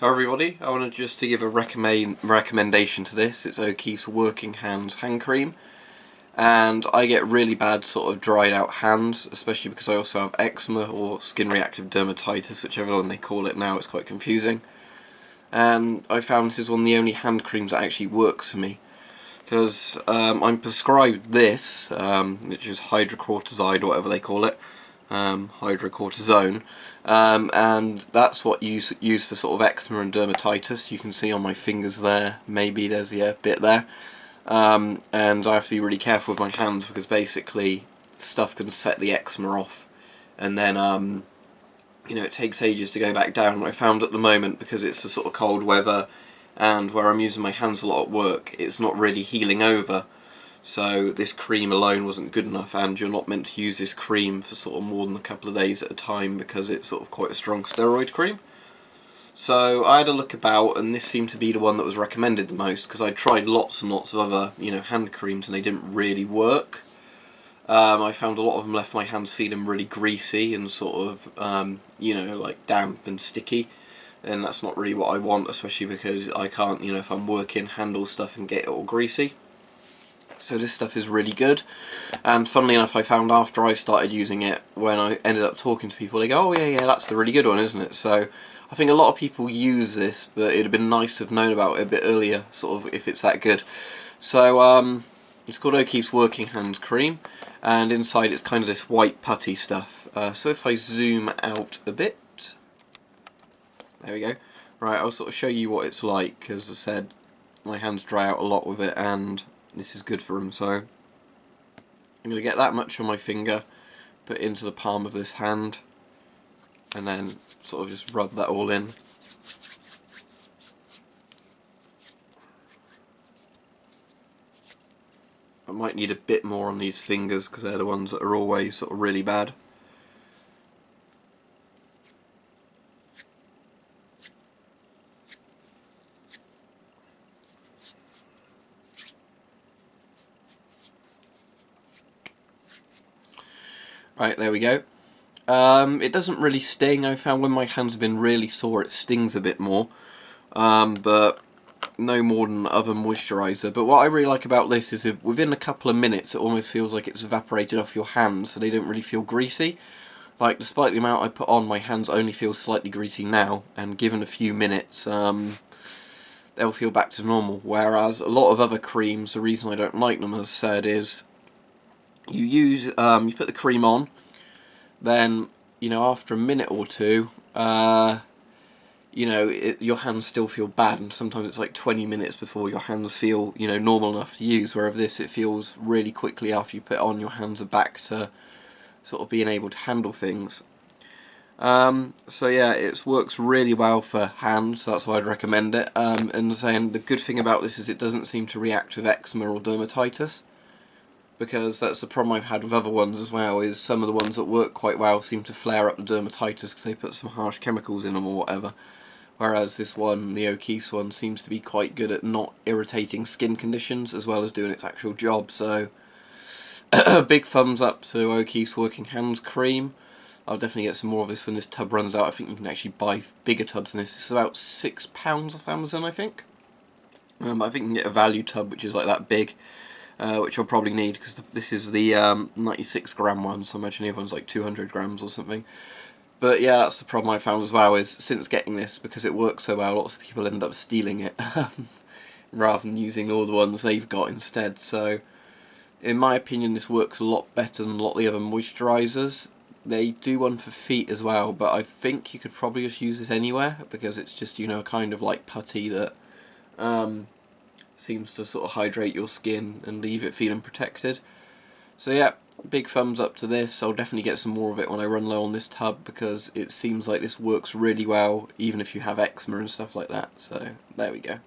Hello everybody, I wanted just to give a recommendation to this. It's O'Keeffe's Working Hands hand cream, and I get really bad sort of dried out hands, especially because I also have eczema or skin reactive dermatitis, whichever one they call it now. It's quite confusing, and I found this is one of the only hand creams that actually works for me, because I'm prescribed this, which is hydrocortisone or whatever they call it, hydrocortisone, and that's what you use for sort of eczema and dermatitis. You can see on my fingers there, maybe there's a bit there, and I have to be really careful with my hands because basically stuff can set the eczema off, and then you know, it takes ages to go back down. I found at the moment, because it's the sort of cold weather and where I'm using my hands a lot at work, it's not really healing over. So this cream alone wasn't good enough, and you're not meant to use this cream for sort of more than a couple of days at a time because it's sort of quite a strong steroid cream. So I had a look about, and this seemed to be the one that was recommended the most, because I tried lots and lots of other, hand creams and they didn't really work. I found a lot of them left my hands feeling really greasy and sort of, like damp and sticky. And that's not really what I want, especially because I can't, if I'm working, handle stuff and get it all greasy. So this stuff is really good, and funnily enough I found after I started using it, when I ended up talking to people, they go, oh yeah, that's the really good one, isn't it? So I think a lot of people use this, but it'd have been nice to have known about it a bit earlier, sort of, if it's that good. So it's called O'Keeffe's Working Hands Cream, and inside it's kind of this white putty stuff. So if I zoom out a bit, there we go. Right, I'll sort of show you what it's like, because as I said, my hands dry out a lot with it, and this is good for them. So I'm going to get that much on my finger, put it into the palm of this hand, and then sort of just rub that all in. I might need a bit more on these fingers because they're the ones that are always sort of really bad. Right, there we go. It doesn't really sting. I found when my hands have been really sore it stings a bit more, but no more than other moisturiser. But what I really like about this is that within a couple of minutes it almost feels like it's evaporated off your hands, so they don't really feel greasy. Like, despite the amount I put on, my hands only feel slightly greasy now, and given a few minutes they'll feel back to normal. Whereas a lot of other creams, the reason I don't like them, as I said, is you put the cream on, then after a minute or two, your hands still feel bad, and sometimes it's like 20 minutes before your hands feel normal enough to use. Whereas this, it feels really quickly after you put it on, your hands are back to sort of being able to handle things. So yeah, it works really well for hands, so that's why I'd recommend it. And saying the good thing about this is it doesn't seem to react with eczema or dermatitis, because that's the problem I've had with other ones as well, is some of the ones that work quite well seem to flare up the dermatitis because they put some harsh chemicals in them or whatever. Whereas this one, the O'Keeffe's one, seems to be quite good at not irritating skin conditions as well as doing its actual job. So big thumbs up to O'Keeffe's Working Hands Cream. I'll definitely get some more of this when this tub runs out. I think you can actually buy bigger tubs than this. It's about £6 off Amazon, I think. I think you can get a value tub which is like that big, which I'll probably need, because this is the 96 gram one, so I imagine the other one's like 200 grams or something. But yeah, that's the problem I found as well, is since getting this, because it works so well, lots of people end up stealing it rather than using all the ones they've got instead. So in my opinion, this works a lot better than a lot of the other moisturisers. They do one for feet as well, but I think you could probably just use this anywhere, because it's just, kind of like putty that seems to sort of hydrate your skin and leave it feeling protected. So yeah, big thumbs up to this. I'll definitely get some more of it when I run low on this tub, because it seems like this works really well even if you have eczema and stuff like that. So there we go.